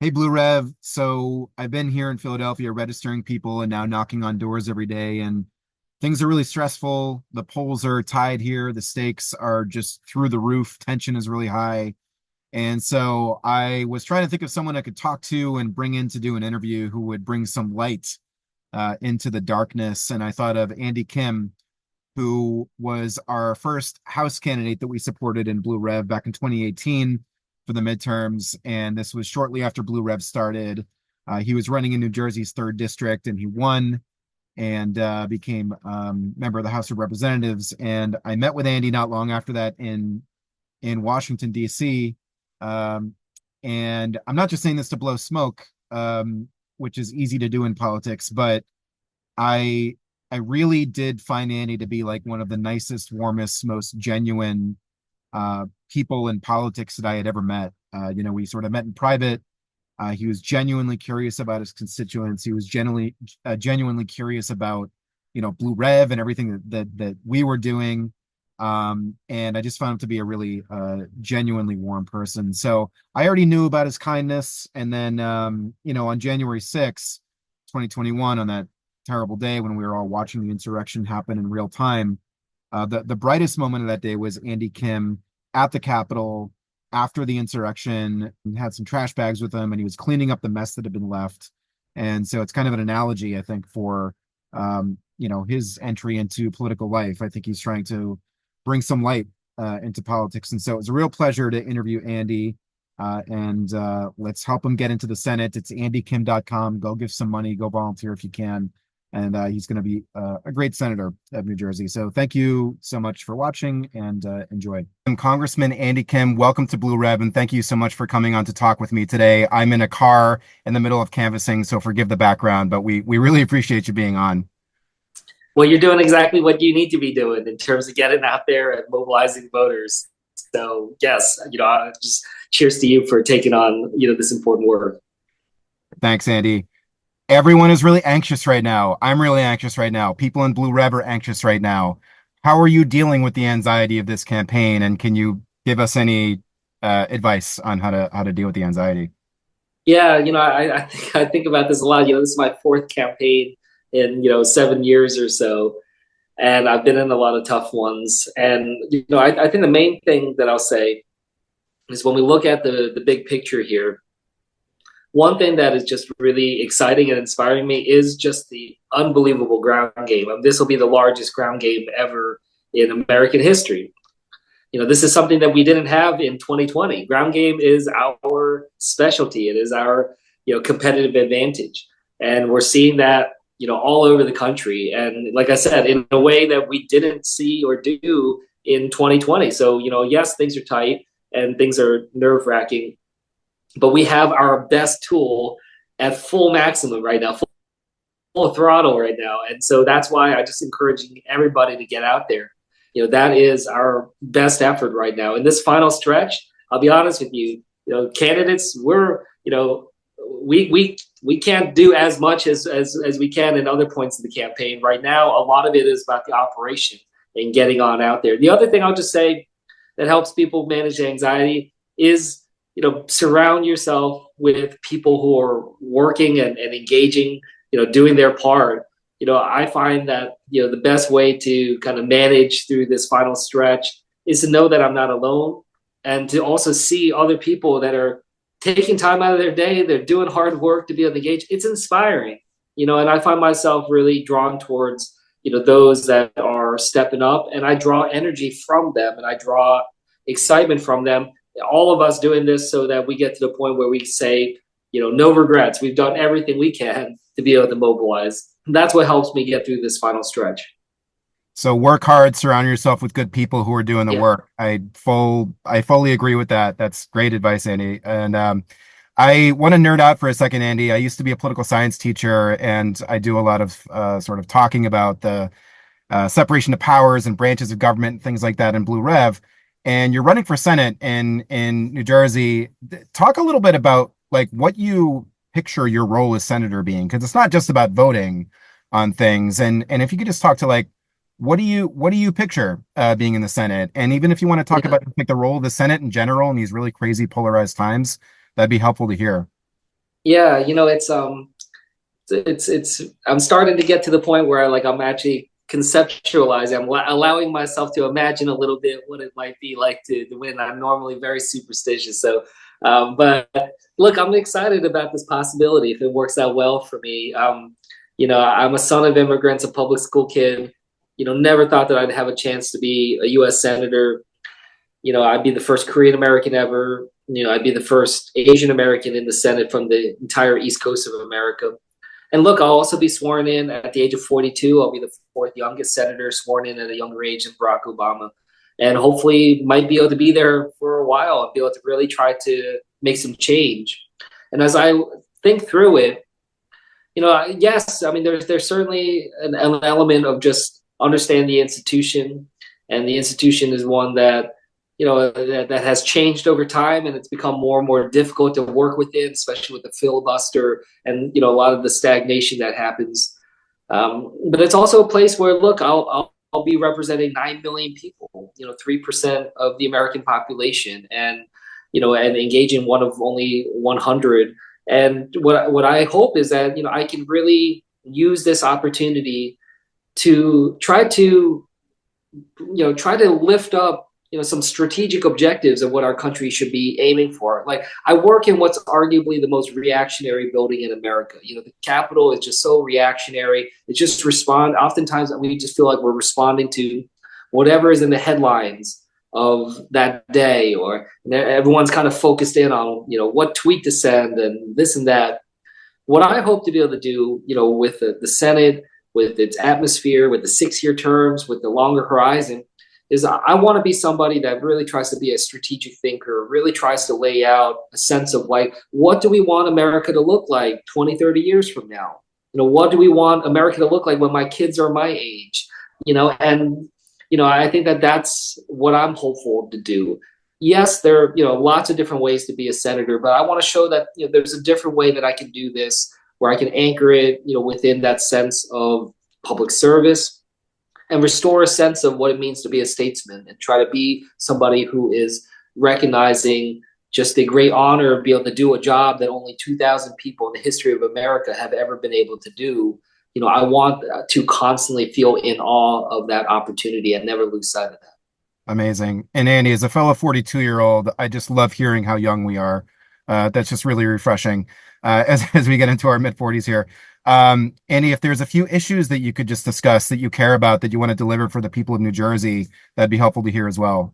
Hey, Blue Rev. So I've been here in Philadelphia registering people and now knocking on doors every day, and things are really stressful. The polls are tied here. The stakes are just through the roof. Tension is really high. And so I was trying to think of someone I could talk to and bring in to do an interview who would bring some light into the darkness. And I thought of Andy Kim, who was our first House candidate that we supported in Blue Rev back in 2018 for the midterms. And this was shortly after Blue Rev started. He was running in New Jersey's third district and he won and became member of the House of Representatives. And I met with Andy not long after that in Washington, D.C. And I'm not just saying this to blow smoke, which is easy to do in politics, but I I really did find Andy to be like one of the nicest, warmest, most genuine people in politics that I had ever met. We sort of met in private. He was genuinely curious about his constituents. He was genuinely curious about, Blue Rev and everything that we were doing. And I just found him to be a really genuinely warm person. So I already knew about his kindness. And then, on January 6th, 2021, on that terrible day when we were all watching the insurrection happen in real time, the brightest moment of that day was Andy Kim at the Capitol after the insurrection, and had some trash bags with him, and he was cleaning up the mess that had been left. And so it's kind of an analogy, I think, for his entry into political life. I think he's trying to bring some light into politics, and so it was a real pleasure to interview Andy. And let's help him get into the Senate. It's andykim.com. Go give some money. Go volunteer if you can. And he's going to be a great senator of New Jersey. So thank you so much for watching, and enjoy. I'm Congressman Andy Kim. Welcome to Blue Rev, and thank you so much for coming on to talk with me today. I'm in a car in the middle of canvassing, so forgive the background, but we really appreciate you being on. Well, you're doing exactly what you need to be doing in terms of getting out there and mobilizing voters. So yes, just cheers to you for taking on, this important work. Thanks, Andy. Everyone is really anxious right now. I'm really anxious right now. People in Blue Rev are anxious right now. How are you dealing with the anxiety of this campaign? And can you give us any advice on how to deal with the anxiety? Yeah, I think about this a lot. This is my fourth campaign in 7 years or so, and I've been in a lot of tough ones. And I think the main thing that I'll say is when we look at the big picture here, one thing that is just really exciting and inspiring me is just the unbelievable ground game. This will be the largest ground game ever in American history. This is something that we didn't have in 2020. Ground game is our specialty. It is our, competitive advantage. And we're seeing that, all over the country. And like I said, in a way that we didn't see or do in 2020. So, yes, things are tight and things are nerve wracking, but we have our best tool at full maximum right now, full throttle right now. And so that's why I just encouraging everybody to get out there. That is our best effort right now. In this final stretch, I'll be honest with you, candidates, we can't do as much as we can in other points of the campaign. Right now, a lot of it is about the operation and getting on out there. The other thing I'll just say that helps people manage anxiety is, surround yourself with people who are working and engaging, doing their part. I find that, the best way to kind of manage through this final stretch is to know that I'm not alone, and to also see other people that are taking time out of their day. They're doing hard work to be able to engage. It's inspiring, and I find myself really drawn towards, those that are stepping up, and I draw energy from them, and I draw excitement from them. All of us doing this so that we get to the point where we say, no regrets. We've done everything we can to be able to mobilize. And that's what helps me get through this final stretch. So work hard, surround yourself with good people who are doing the Yeah. work. I fully agree with that. That's great advice, Andy. And I want to nerd out for a second, Andy. I used to be a political science teacher, and I do a lot of sort of talking about the separation of powers and branches of government and things like that in Blue Rev. And you're running for Senate in New Jersey. Talk a little bit about like what you picture your role as senator being, because it's not just about voting on things. And if you could just talk to like what do you picture being in the Senate? And even if you want to talk Yeah. about like the role of the Senate in general in these really crazy polarized times, that'd be helpful to hear. Yeah, it's I'm starting to get to the point where I'm actually conceptualizing. I'm allowing myself to imagine a little bit what it might be like to win. I'm normally very superstitious, so but look, I'm excited about this possibility if it works out well for me. I'm a son of immigrants, a public school kid. Never thought that I'd have a chance to be a U.S. senator. I'd be the first Korean American ever. I'd be the first Asian American in the Senate from the entire East Coast of America. And look, I'll also be sworn in at the age of 42. I'll be the fourth youngest senator sworn in at a younger age than Barack Obama. And hopefully might be able to be there for a while and be able to really try to make some change. And as I think through it, yes, I mean, there's certainly an element of just understand the institution, and the institution is one that that has changed over time, and it's become more and more difficult to work within, especially with the filibuster and a lot of the stagnation that happens. But it's also a place where, look, I'll be representing 9 million people, 3% of the American population, and engaging one of only 100. And what I hope is that I can really use this opportunity to try to lift up some strategic objectives of what our country should be aiming for. Like, I work in what's arguably the most reactionary building in America. The Capitol is just so reactionary. It just oftentimes we just feel like we're responding to whatever is in the headlines of that day, or everyone's kind of focused in on what tweet to send and this and that. What I hope to be able to do, with the Senate, with its atmosphere, with the 6-year terms, with the longer horizon, is I want to be somebody that really tries to be a strategic thinker, really tries to lay out a sense of, like, what do we want America to look like 20, 30 years from now? What do we want America to look like when my kids are my age? And I think that that's what I'm hopeful to do. Yes, there are lots of different ways to be a senator, but I want to show that there's a different way that I can do this, where I can anchor it within that sense of public service, and restore a sense of what it means to be a statesman, and try to be somebody who is recognizing just the great honor of being able to do a job that only 2,000 people in the history of America have ever been able to do. I want to constantly feel in awe of that opportunity and never lose sight of that. Amazing. And Andy, as a fellow 42-year-old, I just love hearing how young we are. That's just really refreshing as we get into our mid 40s here. Andy, if there's a few issues that you could just discuss that you care about, that you want to deliver for the people of New Jersey, that'd be helpful to hear as well.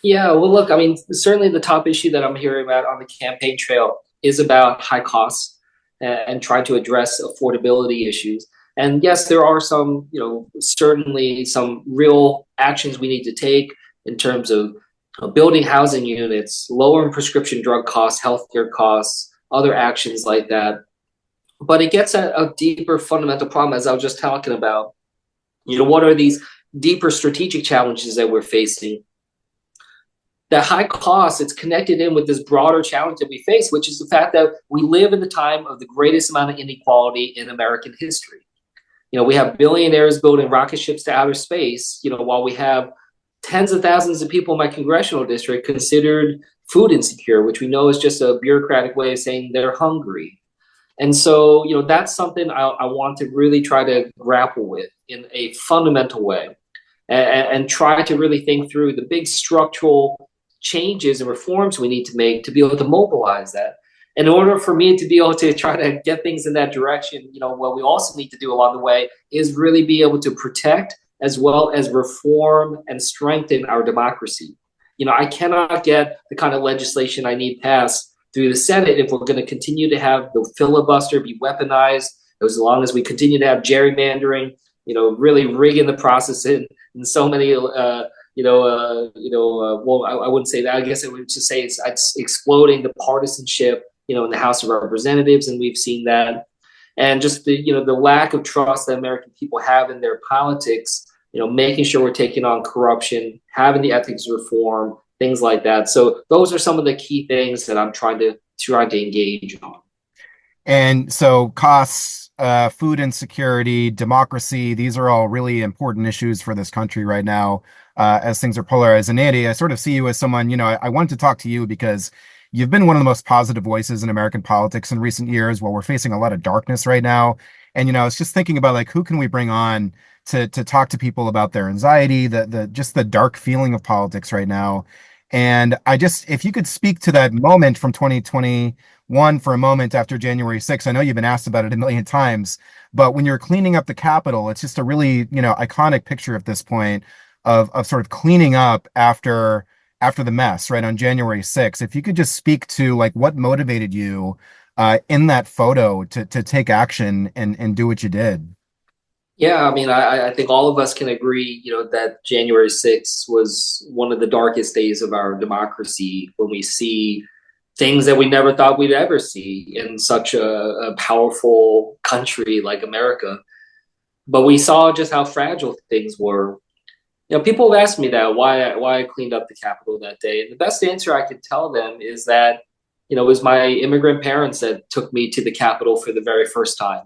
Yeah, well, look, I mean, certainly the top issue that I'm hearing about on the campaign trail is about high costs, and trying to address affordability issues. And yes, there are some, certainly some real actions we need to take in terms of building housing units, lowering prescription drug costs, healthcare costs, other actions like that. But it gets at a deeper fundamental problem, as I was just talking about. What are these deeper strategic challenges that we're facing? That high cost, it's connected in with this broader challenge that we face, which is the fact that we live in the time of the greatest amount of inequality in American history. We have billionaires building rocket ships to outer space, while we have tens of thousands of people in my congressional district considered food insecure, which we know is just a bureaucratic way of saying they're hungry. And so, that's something I want to really try to grapple with in a fundamental way, and try to really think through the big structural changes and reforms we need to make to be able to mobilize that. In order for me to be able to try to get things in that direction, what we also need to do along the way is really be able to protect as well as reform and strengthen our democracy. I cannot get the kind of legislation I need passed through the Senate if we're going to continue to have the filibuster be weaponized, as long as we continue to have gerrymandering, really rigging the process in so many well, I wouldn't say that. I guess I would just say it's exploding the partisanship, in the House of Representatives, and we've seen that, and just the lack of trust that American people have in their politics. Making sure we're taking on corruption, having the ethics reform, things like that. So those are some of the key things that I'm trying to engage on. And so costs, food insecurity, democracy, these are all really important issues for this country right now, as things are polarized. And Andy, I sort of see you as someone, I wanted to talk to you because you've been one of the most positive voices in American politics in recent years, while we're facing a lot of darkness right now. And I was just thinking about like who can we bring on to talk to people about their anxiety, the just the dark feeling of politics right now. And I just, if you could speak to that moment from 2021 for a moment after January 6th, I know you've been asked about it a million times, but when you're cleaning up the Capitol, it's just a really, iconic picture at this point of sort of cleaning up after the mess, right, on January 6th. If you could just speak to like what motivated you in that photo to take action and do what you did. Yeah, I mean, I think all of us can agree, that January 6th was one of the darkest days of our democracy when we see things that we never thought we'd ever see in such a powerful country like America. But we saw just how fragile things were. People have asked me that why I cleaned up the Capitol that day, and the best answer I could tell them is that it was my immigrant parents that took me to the Capitol for the very first time.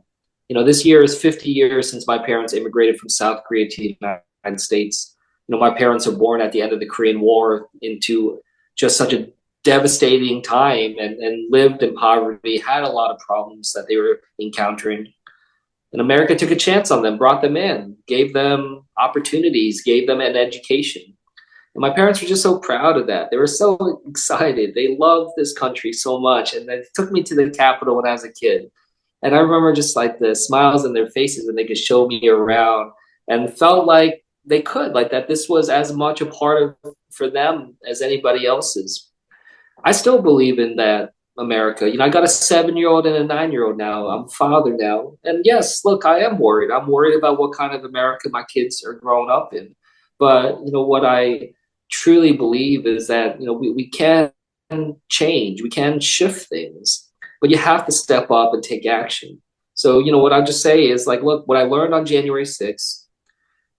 This year is 50 years since my parents immigrated from South Korea to the United States. My parents were born at the end of the Korean War into just such a devastating time and lived in poverty, had a lot of problems that they were encountering. And America took a chance on them, brought them in, gave them opportunities, gave them an education. And my parents were just so proud of that. They were so excited. They loved this country so much. And they took me to the Capitol when I was a kid. And I remember just like the smiles on their faces when they could show me around and felt like they could, like that this was as much a part of for them as anybody else's. I still believe in that America. I got a 7-year-old and a 9-year-old now. I'm a father now. And yes, look, I am worried. I'm worried about what kind of America my kids are growing up in. But, what I truly believe is that, we can change, we can shift things, but you have to step up and take action. So, what I just say is like, look, what I learned on January 6th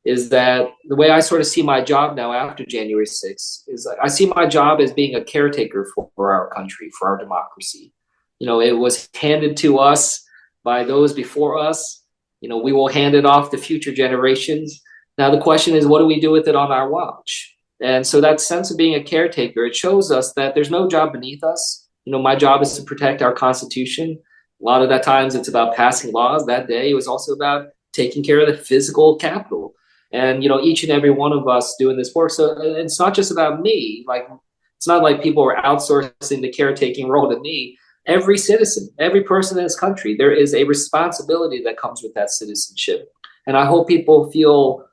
is that the way I sort of see my job now after January 6th is I see my job as being a caretaker for our country, for our democracy. It was handed to us by those before us. We will hand it off to future generations. Now, the question is, what do we do with it on our watch? And so that sense of being a caretaker, it shows us that there's no job beneath us. My job is to protect our Constitution. A lot of that times it's about passing laws. That day it was also about taking care of the physical capital. And each and every one of us doing this work. So it's not just about me. Like it's not like people are outsourcing the caretaking role to me. Every citizen, every person in this country, there is a responsibility that comes with that citizenship. And I hope people feel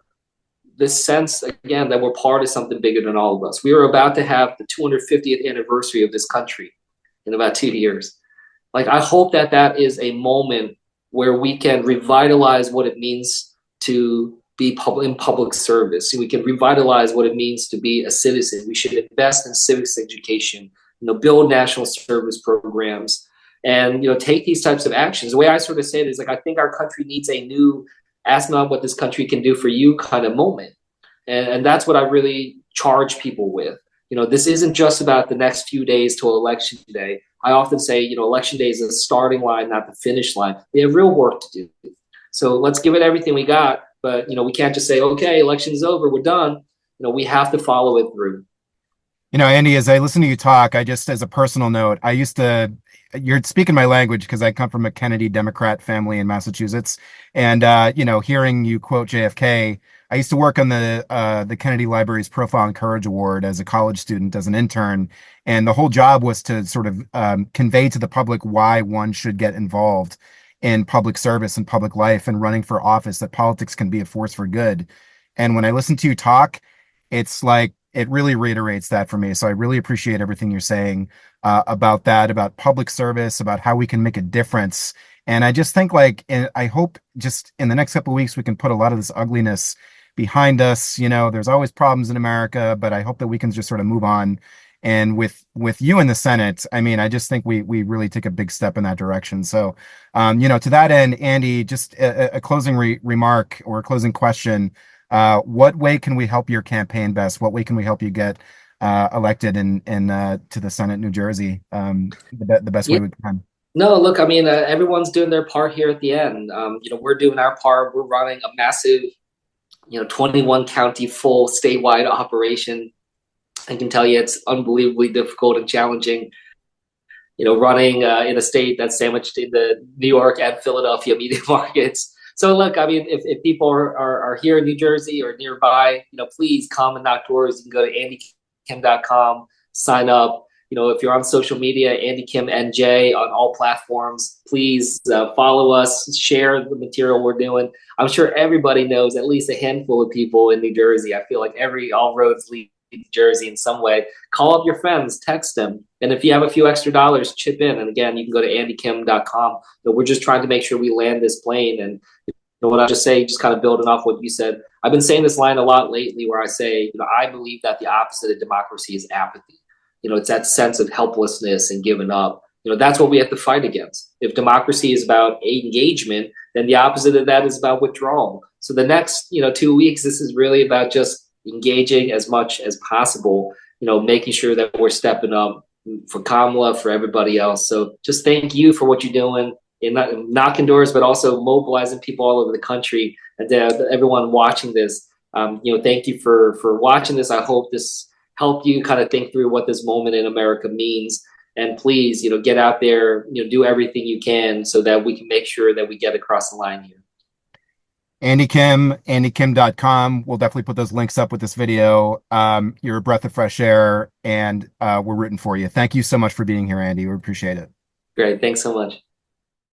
this sense again that we're part of something bigger than all of us. We are about to have the 250th anniversary of this country in about 2 years. Like I hope that is a moment where we can revitalize what it means to be in public service. We can revitalize what it means to be a citizen. We should invest in civics education, build national service programs, and take these types of actions. The way I sort of say it is like I think our country needs a new ask not what this country can do for you kind of moment. And that's what I really charge people with. This isn't just about the next few days till election day. I often say, election day is the starting line, not the finish line. We have real work to do. So let's give it everything we got. But, we can't just say, okay, election's over, we're done. We have to follow it through. Andy, as I listen to you talk, I just, as a personal note, you're speaking my language because I come from a Kennedy Democrat family in Massachusetts. And, hearing you quote JFK, I used to work on the Kennedy Library's Profile in Courage Award as a college student, as an intern. And the whole job was to sort of convey to the public why one should get involved in public service and public life and running for office, that politics can be a force for good. And when I listen to you talk, it's like, it really reiterates that for me. So I really appreciate everything you're saying about that, about public service, about how we can make a difference. And I just think I hope just in the next couple of weeks, we can put a lot of this ugliness behind us. There's always problems in America, but I hope that we can just sort of move on. And with you in the Senate, I mean, I just think we really take a big step in that direction. So, to that end, Andy, just a closing remark or a closing question. What way can we help your campaign best? What way can we help you get elected in to the Senate, New Jersey, the best way we can? No, look, I mean, everyone's doing their part here at the end. We're doing our part. We're running a massive, 21 county full statewide operation. I can tell you it's unbelievably difficult and challenging. running in a state that's sandwiched in the New York and Philadelphia media markets. So look, I mean, if people are here in New Jersey or nearby, please come and knock doors. You can go to andykim.com, sign up. If you're on social media, Andy Kim NJ on all platforms, please follow us, share the material we're doing. I'm sure everybody knows at least a handful of people in New Jersey. I feel like all roads lead to Jersey in some way. Call up your friends, text them. And if you have a few extra dollars, chip in. And again, you can go to andykim.com. We're just trying to make sure we land this plane. And what I just say, just kind of building off what you said, I've been saying this line a lot lately where I say, I believe that the opposite of democracy is apathy. It's that sense of helplessness and giving up. That's what we have to fight against. If democracy is about engagement, then the opposite of that is about withdrawal. So the next, 2 weeks, this is really about just engaging as much as possible, making sure that we're stepping up for Kamala, for everybody else. So just thank you for what you're doing in knocking doors, but also mobilizing people all over the country. And everyone watching this, thank you for watching this. I hope this helped you kind of think through what this moment in America means. And please, get out there, do everything you can so that we can make sure that we get across the line here. Andy Kim, andykim.com. We'll definitely put those links up with this video. You're a breath of fresh air, and we're rooting for you. Thank you so much for being here, Andy. We appreciate it. Great. Thanks so much.